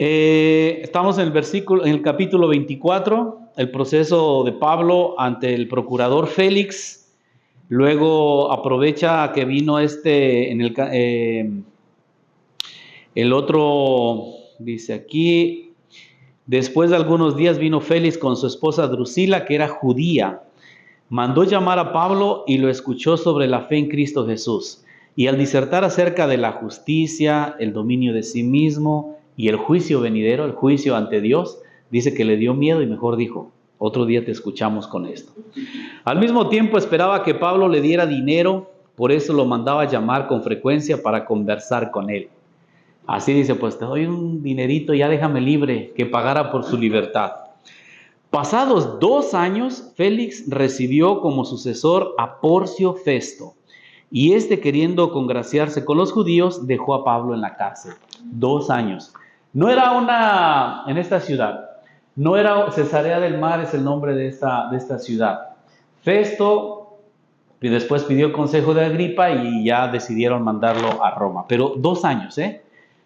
Estamos en el capítulo 24, el proceso de Pablo ante el procurador Félix. Luego aprovecha que vino el otro, dice aquí, después de algunos días vino Félix con su esposa Drusila, que era judía. Mandó llamar a Pablo y lo escuchó sobre la fe en Cristo Jesús. Y al disertar acerca de la justicia, el dominio de sí mismo y el juicio venidero, el juicio ante Dios, dice que le dio miedo y mejor dijo, otro día te escuchamos con esto. Al mismo tiempo esperaba que Pablo le diera dinero, por eso lo mandaba llamar con frecuencia para conversar con él. Así dice, pues te doy un dinerito, ya déjame libre, que pagara por su libertad. Pasados 2 años, Félix recibió como sucesor a Porcio Festo, y queriendo congraciarse con los judíos, dejó a Pablo en la cárcel. 2 años. No era en esta ciudad, no era Cesarea del Mar, es el nombre de esta ciudad. Festo, y después pidió consejo de Agripa y ya decidieron mandarlo a Roma. Pero 2 años,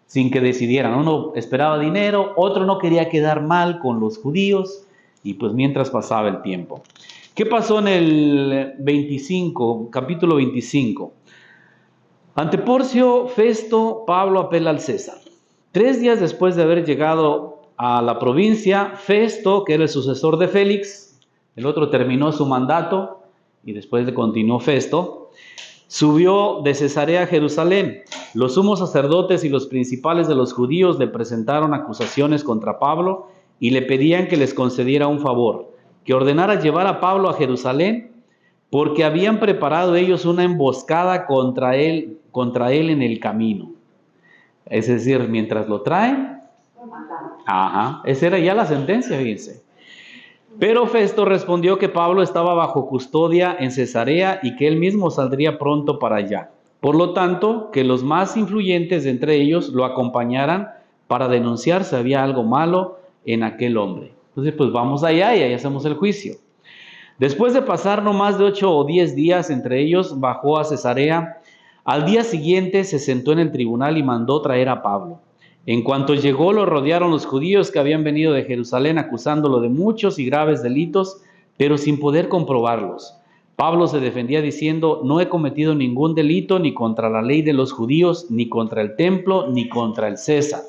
sin que decidieran. Uno esperaba dinero, otro no quería quedar mal con los judíos, y pues mientras pasaba el tiempo. ¿Qué pasó en el 25, capítulo 25? Ante Porcio Festo, Pablo apela al César. 3 días después de haber llegado a la provincia, Festo, que era el sucesor de Félix, el otro terminó su mandato y después continuó Festo, subió de Cesarea a Jerusalén. Los sumos sacerdotes y los principales de los judíos le presentaron acusaciones contra Pablo y le pedían que les concediera un favor, que ordenara llevar a Pablo a Jerusalén, porque habían preparado ellos una emboscada contra él en el camino. Es decir, mientras lo traen, esa era ya la sentencia, fíjense. Pero Festo respondió que Pablo estaba bajo custodia en Cesarea y que él mismo saldría pronto para allá. Por lo tanto, que los más influyentes de entre ellos lo acompañaran para denunciar si había algo malo en aquel hombre. Entonces, pues vamos allá y ahí hacemos el juicio. Después de pasar no más de 8 o 10 días entre ellos, bajó a Cesarea. Al día siguiente se sentó en el tribunal y mandó traer a Pablo. En cuanto llegó, lo rodearon los judíos que habían venido de Jerusalén acusándolo de muchos y graves delitos, pero sin poder comprobarlos. Pablo se defendía diciendo, no he cometido ningún delito ni contra la ley de los judíos, ni contra el templo, ni contra el César.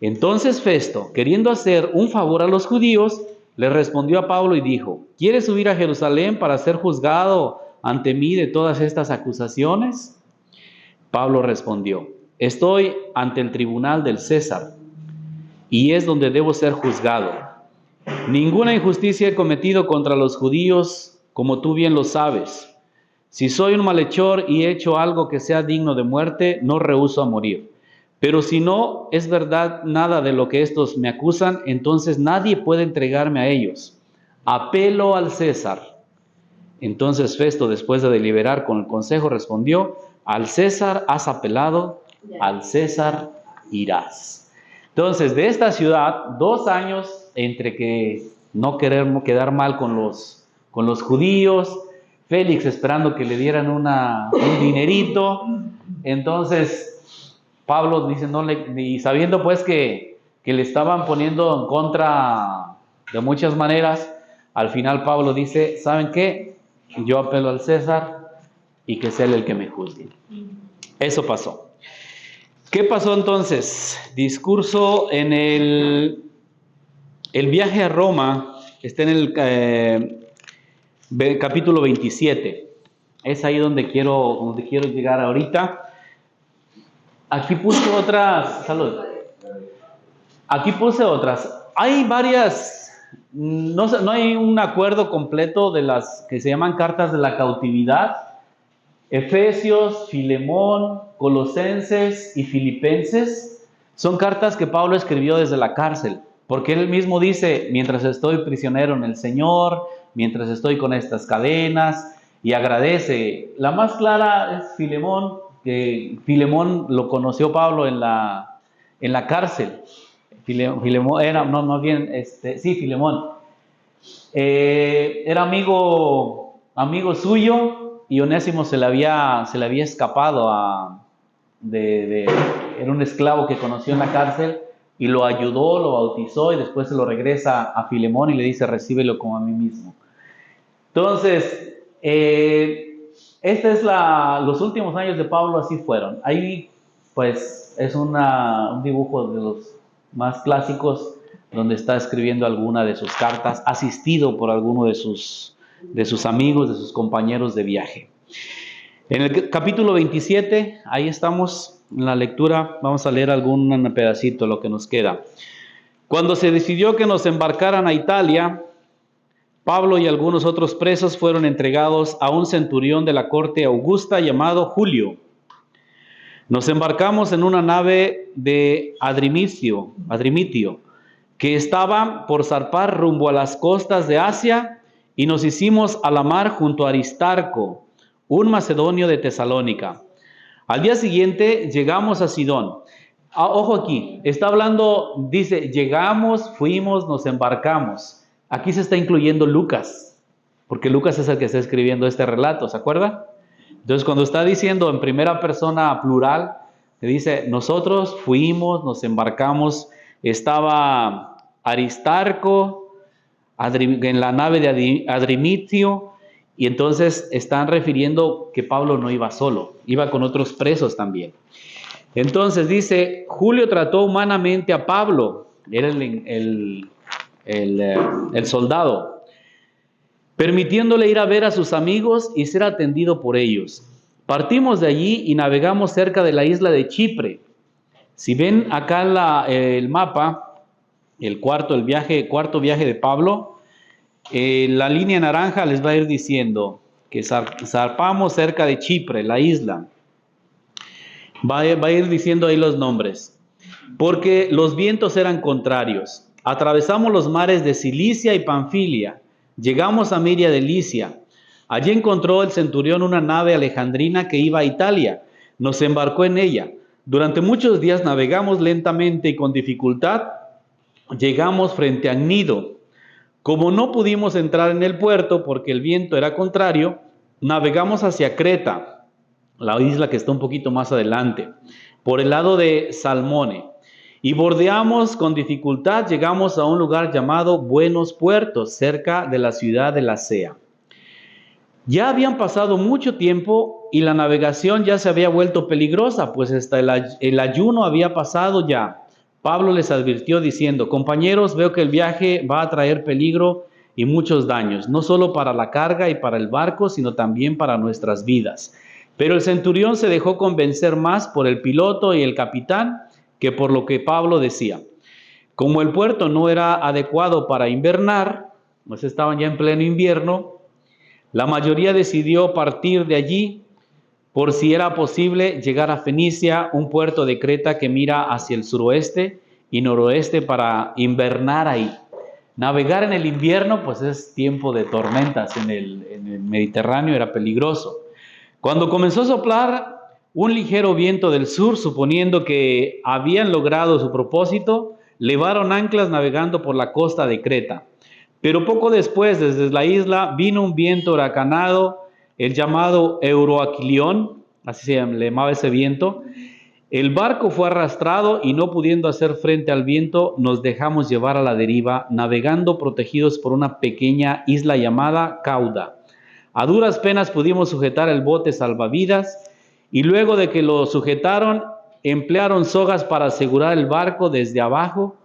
Entonces Festo, queriendo hacer un favor a los judíos, le respondió a Pablo y dijo, ¿quieres subir a Jerusalén para ser juzgado ante mí de todas estas acusaciones? Pablo respondió, estoy ante el tribunal del César y es donde debo ser juzgado. Ninguna injusticia he cometido contra los judíos, como tú bien lo sabes. Si soy un malhechor y he hecho algo que sea digno de muerte, no rehúso a morir. Pero si no es verdad nada de lo que estos me acusan, entonces nadie puede entregarme a ellos. Apelo al César. Entonces Festo, después de deliberar con el consejo, respondió, al César has apelado, al César irás. Entonces, de esta ciudad, 2 años entre que no querer quedar mal con los judíos, Félix esperando que le dieran un dinerito, entonces Pablo dice, y sabiendo pues que le estaban poniendo en contra de muchas maneras, al final Pablo dice, ¿saben qué? Yo apelo al César y que sea él el que me juzgue. Eso pasó. ¿Qué pasó entonces? Discurso en el viaje a Roma, está en el capítulo 27. Es ahí donde quiero llegar ahorita. Aquí puse otras, salud. Aquí puse otras. Hay varias, no hay un acuerdo completo de las que se llaman cartas de la cautividad. Efesios, Filemón, Colosenses y Filipenses son cartas que Pablo escribió desde la cárcel, porque él mismo dice, mientras estoy prisionero en el Señor, mientras estoy con estas cadenas, y agradece. La más clara es Filemón, que Filemón lo conoció Pablo en la cárcel. Filemón era, Filemón. Era amigo suyo, y Onésimo se le había escapado era un esclavo que conoció en la cárcel, y lo ayudó, lo bautizó y después se lo regresa a Filemón y le dice, recíbelo como a mí mismo. Entonces, los últimos años de Pablo así fueron. Ahí pues es un dibujo de los más clásicos donde está escribiendo alguna de sus cartas, asistido por alguno de sus amigos, de sus compañeros de viaje. En el capítulo 27, ahí estamos en la lectura, vamos a leer algún pedacito, lo que nos queda. Cuando se decidió que nos embarcaran a Italia, Pablo y algunos otros presos fueron entregados a un centurión de la corte augusta llamado Julio. Nos embarcamos en una nave de Adrimitio, que estaba por zarpar rumbo a las costas de Asia, y nos hicimos a la mar junto a Aristarco, un macedonio de Tesalónica. Al día siguiente llegamos a Sidón. Ojo aquí, está hablando, dice, llegamos, fuimos, nos embarcamos. Aquí se está incluyendo Lucas, porque Lucas es el que está escribiendo este relato, ¿se acuerda? Entonces, cuando está diciendo en primera persona plural, le dice, nosotros fuimos, nos embarcamos, estaba Aristarco en la nave de Adrimitio, y entonces están refiriendo que Pablo no iba solo, iba con otros presos también. Entonces dice, Julio trató humanamente a Pablo, era el soldado, permitiéndole ir a ver a sus amigos y ser atendido por ellos. Partimos de allí y navegamos cerca de la isla de Chipre. Si ven acá el mapa, el cuarto viaje de Pablo, la línea naranja les va a ir diciendo que zarpamos cerca de Chipre, la isla. Va a ir diciendo ahí los nombres. Porque los vientos eran contrarios. Atravesamos los mares de Cilicia y Panfilia. Llegamos a Miria de Licia. Allí encontró el centurión una nave alejandrina que iba a Italia. Nos embarcó en ella. Durante muchos días navegamos lentamente y con dificultad. Llegamos frente a Gnido. Como no pudimos entrar en el puerto porque el viento era contrario, navegamos hacia Creta, la isla que está un poquito más adelante, por el lado de Salmone. Y bordeamos con dificultad, llegamos a un lugar llamado Buenos Puertos, cerca de la ciudad de Lasea. Ya habían pasado mucho tiempo y la navegación ya se había vuelto peligrosa, pues hasta el ayuno había pasado ya. Pablo les advirtió diciendo, compañeros, veo que el viaje va a traer peligro y muchos daños, no solo para la carga y para el barco, sino también para nuestras vidas. Pero el centurión se dejó convencer más por el piloto y el capitán que por lo que Pablo decía. Como el puerto no era adecuado para invernar, pues estaban ya en pleno invierno, la mayoría decidió partir de allí por si era posible llegar a Fenicia, un puerto de Creta que mira hacia el suroeste y noroeste para invernar ahí. Navegar en el invierno pues es tiempo de tormentas en el Mediterráneo, era peligroso. Cuando comenzó a soplar un ligero viento del sur, suponiendo que habían logrado su propósito, levaron anclas navegando por la costa de Creta. Pero poco después, desde la isla, vino un viento huracanado, el llamado Euroaquilión, así se llamaba ese viento. El barco fue arrastrado y no pudiendo hacer frente al viento, nos dejamos llevar a la deriva, navegando protegidos por una pequeña isla llamada Cauda. A duras penas pudimos sujetar el bote salvavidas y luego de que lo sujetaron, emplearon sogas para asegurar el barco desde abajo,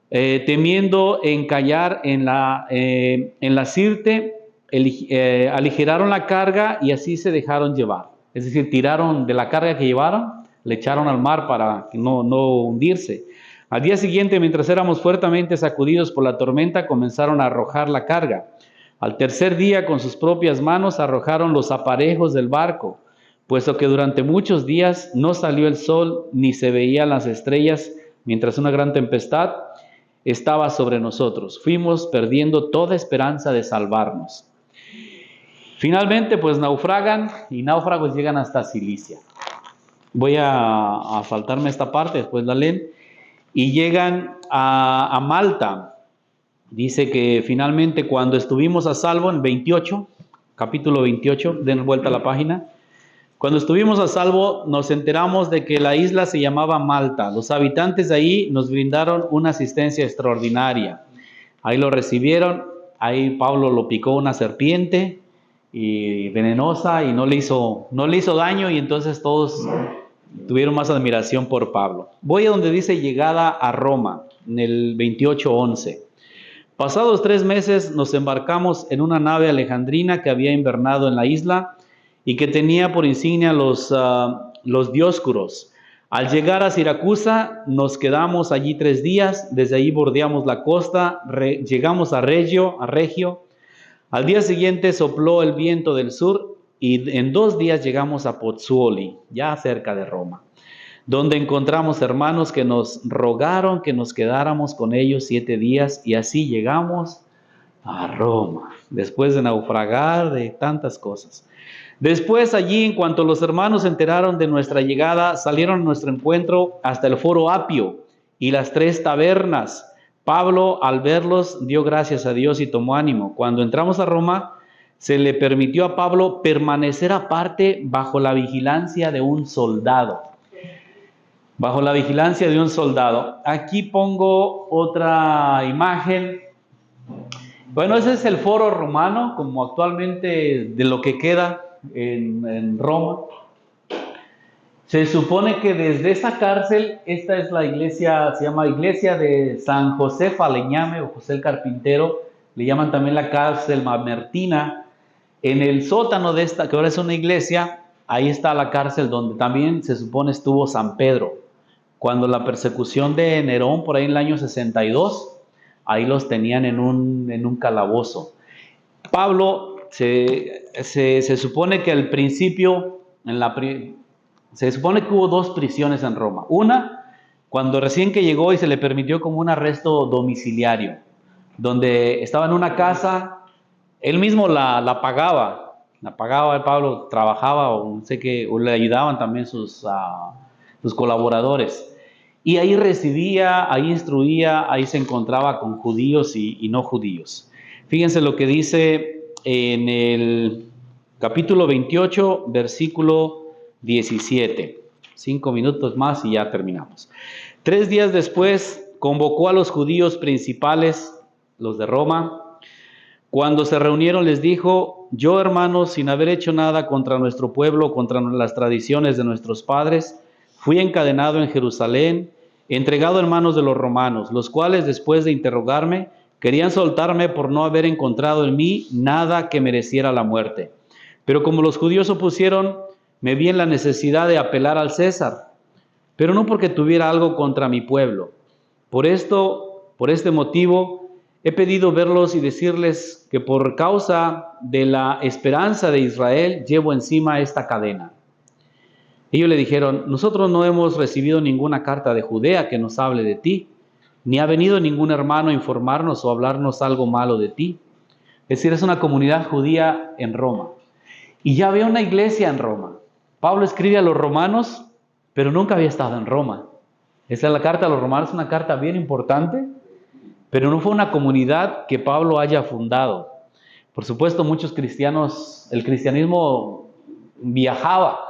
temiendo encallar en la Sirte, aligeraron la carga y así se dejaron llevar. Es decir, tiraron de la carga que llevaron, le echaron al mar para no hundirse. Al día siguiente, mientras éramos fuertemente sacudidos por la tormenta, comenzaron a arrojar la carga. Al tercer día, con sus propias manos, arrojaron los aparejos del barco, puesto que durante muchos días no salió el sol ni se veían las estrellas, mientras una gran tempestad estaba sobre nosotros. Fuimos perdiendo toda esperanza de salvarnos. Finalmente, pues naufragan y náufragos llegan hasta Cilicia. Voy a saltarme esta parte, después la leen. Y llegan a Malta. Dice que finalmente cuando estuvimos a salvo en 28, capítulo 28, den vuelta a la página. Cuando estuvimos a salvo, nos enteramos de que la isla se llamaba Malta. Los habitantes de ahí nos brindaron una asistencia extraordinaria. Ahí lo recibieron, ahí Pablo lo picó una serpiente y venenosa y no le hizo daño, y entonces todos tuvieron más admiración por Pablo. Voy a donde dice llegada a Roma, en el 28:11. Pasados 3 meses nos embarcamos en una nave alejandrina que había invernado en la isla y que tenía por insignia los Dioscuros. Al llegar a Siracusa nos quedamos allí 3 días, desde allí bordeamos la costa, llegamos a Regio. Al día siguiente sopló el viento del sur y en 2 días llegamos a Pozzuoli, ya cerca de Roma, donde encontramos hermanos que nos rogaron que nos quedáramos con ellos 7 días, y así llegamos a Roma, después de naufragar, de tantas cosas. Después allí, en cuanto los hermanos se enteraron de nuestra llegada, salieron a nuestro encuentro hasta el Foro Apio y las 3 tabernas. Pablo, al verlos, dio gracias a Dios y tomó ánimo. Cuando entramos a Roma, se le permitió a Pablo permanecer aparte bajo la vigilancia de un soldado. Bajo la vigilancia de un soldado. Aquí pongo otra imagen. Bueno, ese es el Foro Romano, como actualmente de lo que queda en Roma. Se supone que desde esa cárcel, esta es la iglesia, se llama Iglesia de San José Faleñame o José el Carpintero, le llaman también la cárcel Mamertina. En el sótano de esta, que ahora es una iglesia, ahí está la cárcel donde también se supone estuvo San Pedro. Cuando la persecución de Nerón, por ahí en el año 62, ahí los tenían en un calabozo. Pablo, se supone que al principio, se supone que hubo 2 prisiones en Roma. Una, cuando recién que llegó y se le permitió como un arresto domiciliario, donde estaba en una casa, él mismo la pagaba. La pagaba, Pablo trabajaba, o no sé qué, o le ayudaban también sus colaboradores. Y ahí recibía, ahí instruía, ahí se encontraba con judíos y no judíos. Fíjense lo que dice en el capítulo 28, versículo 17. 5 minutos más y ya terminamos. 3 días después convocó a los judíos principales, los de Roma. Cuando se reunieron les dijo: yo, hermanos, sin haber hecho nada contra nuestro pueblo, contra las tradiciones de nuestros padres, fui encadenado en Jerusalén, entregado en manos de los romanos, los cuales, después de interrogarme, querían soltarme por no haber encontrado en mí nada que mereciera la muerte. Pero como los judíos opusieron, me vi en la necesidad de apelar al César, pero no porque tuviera algo contra mi pueblo. Por este motivo, he pedido verlos y decirles que por causa de la esperanza de Israel llevo encima esta cadena. Ellos le dijeron: nosotros no hemos recibido ninguna carta de Judea que nos hable de ti, ni ha venido ningún hermano a informarnos o hablarnos algo malo de ti. Es decir, es una comunidad judía en Roma. Y ya había una iglesia en Roma. Pablo escribe a los romanos, pero nunca había estado en Roma. Esa es la carta a los romanos, una carta bien importante, pero no fue una comunidad que Pablo haya fundado. Por supuesto, muchos cristianos, el cristianismo viajaba,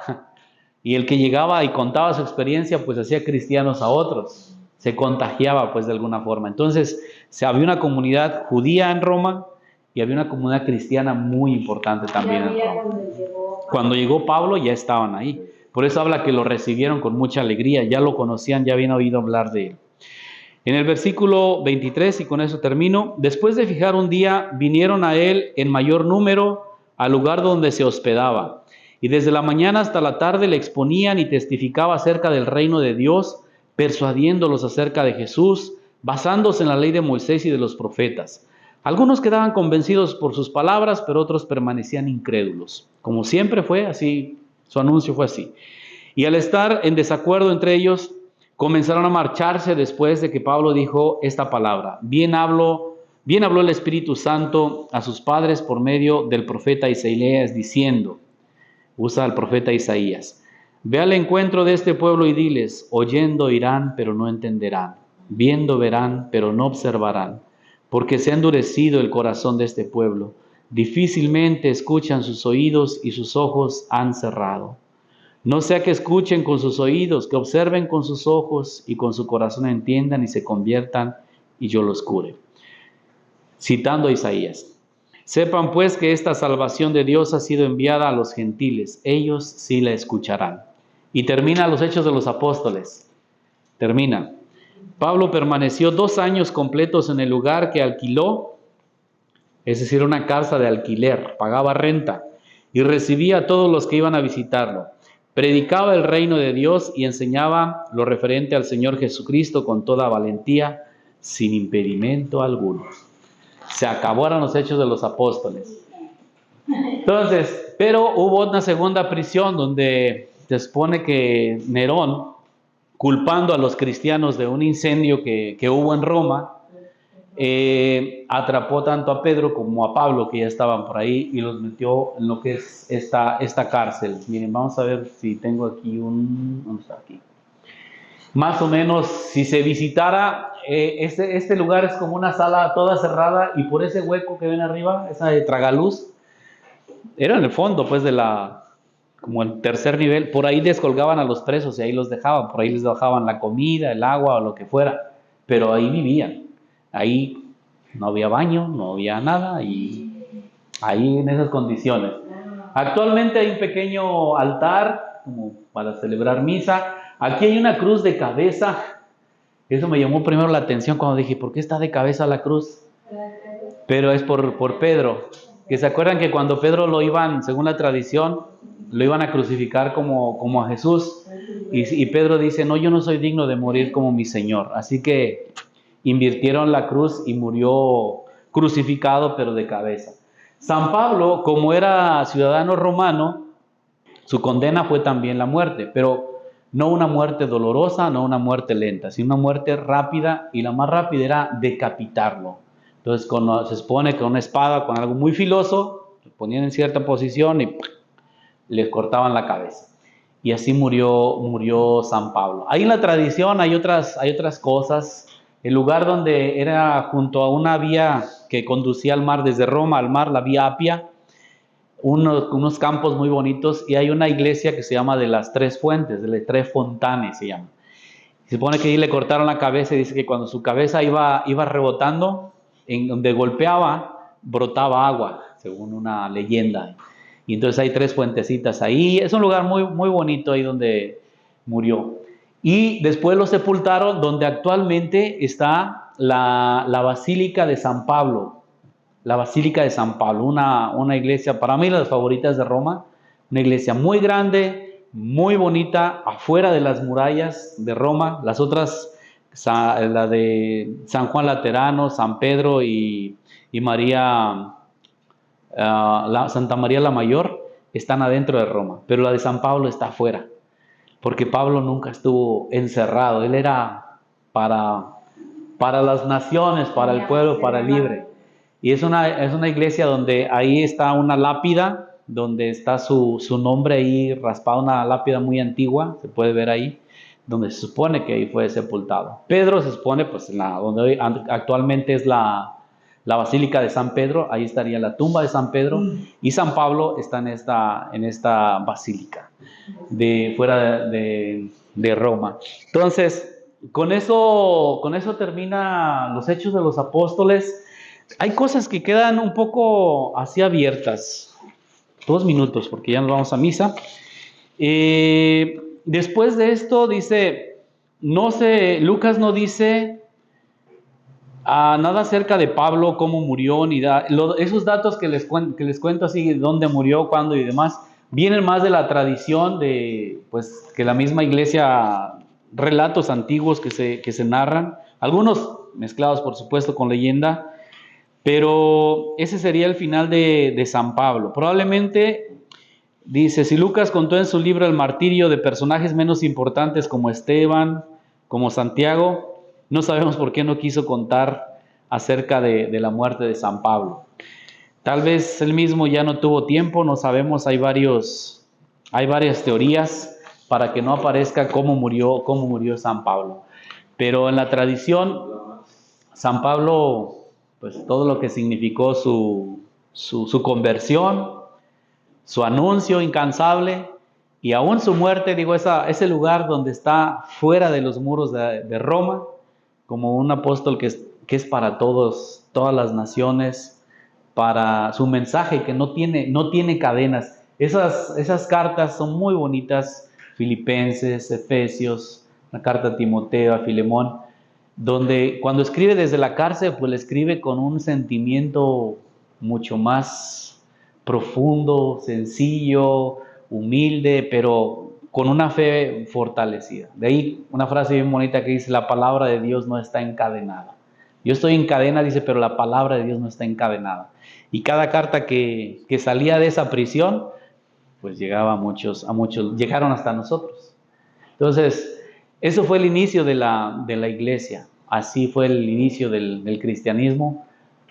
y el que llegaba y contaba su experiencia, pues hacía cristianos a otros, se contagiaba pues de alguna forma. Entonces, había una comunidad judía en Roma y había una comunidad cristiana muy importante también en Roma. Cuando llegó Pablo ya estaban ahí. Por eso habla que lo recibieron con mucha alegría, ya lo conocían, ya habían oído hablar de él. En el versículo 23, y con eso termino: después de fijar un día, vinieron a él en mayor número al lugar donde se hospedaba. Y desde la mañana hasta la tarde le exponían y testificaba acerca del reino de Dios, persuadiéndolos acerca de Jesús, basándose en la ley de Moisés y de los profetas. Algunos quedaban convencidos por sus palabras, pero otros permanecían incrédulos. Como siempre fue así, su anuncio fue así. Y al estar en desacuerdo entre ellos, comenzaron a marcharse después de que Pablo dijo esta palabra: bien habló el Espíritu Santo a sus padres por medio del profeta Isaías, diciendo, usa al profeta Isaías: ve al encuentro de este pueblo y diles, oyendo oirán, pero no entenderán, viendo verán, pero no observarán, porque se ha endurecido el corazón de este pueblo, difícilmente escuchan sus oídos y sus ojos han cerrado. No sea que escuchen con sus oídos, que observen con sus ojos y con su corazón entiendan y se conviertan y yo los cure. Citando a Isaías. Sepan pues que esta salvación de Dios ha sido enviada a los gentiles. Ellos sí la escucharán. Y termina los Hechos de los Apóstoles. Termina. Pablo permaneció 2 años completos en el lugar que alquiló, es decir, una casa de alquiler, pagaba renta y recibía a todos los que iban a visitarlo. Predicaba el reino de Dios y enseñaba lo referente al Señor Jesucristo con toda valentía, sin impedimento alguno. Se acabaron los Hechos de los Apóstoles. Entonces, pero hubo una segunda prisión donde se supone que Nerón, culpando a los cristianos de un incendio que hubo en Roma, atrapó tanto a Pedro como a Pablo, que ya estaban por ahí, y los metió en lo que es esta cárcel. Miren, vamos a ver si tengo aquí ¿dónde está aquí? Más o menos, si se visitara, este lugar es como una sala toda cerrada, y por ese hueco que ven arriba, esa de tragaluz, era en el fondo, pues, como el tercer nivel, por ahí descolgaban a los presos y ahí los dejaban, por ahí les dejaban la comida, el agua o lo que fuera, pero ahí vivían. Ahí no había baño, no había nada, y ahí en esas condiciones. Actualmente hay un pequeño altar como para celebrar misa. Aquí hay una cruz de cabeza. Eso me llamó primero la atención cuando dije, ¿por qué está de cabeza la cruz? Pero es por Pedro. Que se acuerdan que cuando Pedro lo iban, según la tradición, lo iban a crucificar como a Jesús. Y Pedro dice, no, yo no soy digno de morir como mi Señor. Así que invirtieron la cruz y murió crucificado, pero de cabeza. San Pablo, como era ciudadano romano, su condena fue también la muerte, pero no una muerte dolorosa, no una muerte lenta, sino una muerte rápida, y la más rápida era decapitarlo. Entonces, se supone que con una espada, con algo muy filoso, lo ponían en cierta posición y le cortaban la cabeza. Y así murió San Pablo. Ahí en la tradición hay otras cosas. El lugar donde era junto a una vía que conducía al mar, desde Roma al mar, la vía Apia, unos campos muy bonitos, y hay una iglesia que se llama de las Tres Fuentes, de las Tres Fontanes se llama. Se supone que ahí le cortaron la cabeza y dice que cuando su cabeza iba rebotando, en donde golpeaba, brotaba agua, según una leyenda. Y entonces hay 3 fuentecitas ahí. Es un lugar muy, muy bonito ahí donde murió. Y después lo sepultaron donde actualmente está la Basílica de San Pablo. La Basílica de San Pablo, una iglesia, para mí, las favoritas de Roma. Una iglesia muy grande, muy bonita, afuera de las murallas de Roma. Las otras, la de San Juan Laterano, San Pedro y María, Santa María la Mayor, están adentro de Roma, pero la de San Pablo está afuera, porque Pablo nunca estuvo encerrado. Él era para las naciones, para el pueblo, para el libre. Y es una iglesia donde ahí está una lápida, donde está su nombre ahí raspado, una lápida muy antigua, se puede ver ahí, donde se supone que ahí fue sepultado. Pedro se supone, pues, donde hoy actualmente es la Basílica de San Pedro, ahí estaría la tumba de San Pedro, y San Pablo está en esta basílica, fuera de Roma. Entonces, con eso termina los Hechos de los Apóstoles. Hay cosas que quedan un poco así abiertas. 2 minutos, porque ya nos vamos a misa. Después de esto dice, Lucas no dice nada acerca de Pablo, cómo murió, ni esos datos que les cuento así, dónde murió, cuándo y demás, vienen más de la tradición de, pues, que la misma iglesia, relatos antiguos que se narran, algunos mezclados por supuesto con leyenda, pero ese sería el final de San Pablo. Probablemente, dice, si Lucas contó en su libro el martirio de personajes menos importantes como Esteban, como Santiago, no sabemos por qué no quiso contar acerca de la muerte de San Pablo. Tal vez él mismo ya no tuvo tiempo, no sabemos, hay varias teorías para que no aparezca cómo murió San Pablo. Pero en la tradición, San Pablo, pues todo lo que significó su conversión, su anuncio incansable Y aún su muerte, digo, ese lugar donde está fuera de los muros de Roma, como un apóstol que es para todos, todas las naciones, para su mensaje que no tiene cadenas. Esas cartas son muy bonitas, Filipenses, Efesios, la carta a Timoteo, a Filemón, donde cuando escribe desde la cárcel, pues le escribe con un sentimiento mucho más profundo, sencillo, humilde, pero con una fe fortalecida. De ahí una frase bien bonita que dice, la palabra de Dios no está encadenada. Yo estoy en cadena, dice, pero la palabra de Dios no está encadenada. Y cada carta que salía de esa prisión, pues llegaba a muchos, llegaron hasta nosotros. Entonces, eso fue el inicio de la iglesia. Así fue el inicio del cristianismo.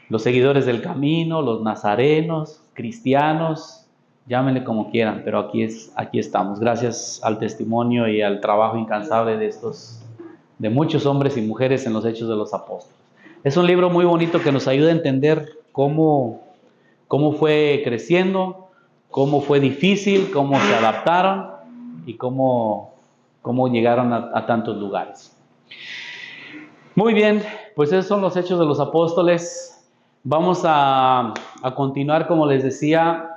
Los seguidores del camino, los nazarenos, cristianos, llámenle como quieran, pero aquí estamos, gracias al testimonio y al trabajo incansable de muchos hombres y mujeres en los Hechos de los Apóstoles. Es un libro muy bonito que nos ayuda a entender cómo fue creciendo, cómo fue difícil, cómo se adaptaron y cómo llegaron a tantos lugares. Muy bien, pues esos son los Hechos de los Apóstoles. Vamos a continuar, como les decía,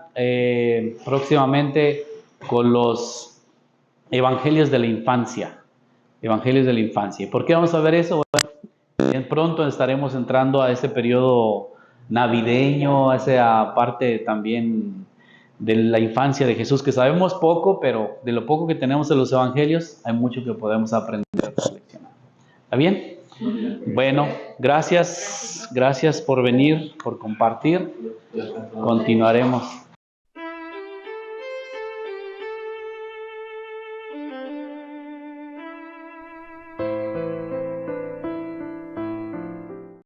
próximamente con los Evangelios de la Infancia. Evangelios de la Infancia. ¿Por qué vamos a ver eso? Bueno, bien pronto estaremos entrando a ese periodo navideño, a esa parte también de la infancia de Jesús, que sabemos poco, pero de lo poco que tenemos en los Evangelios, hay mucho que podemos aprender a reflexionar. ¿Está bien? Bueno, gracias por venir, por compartir. Continuaremos.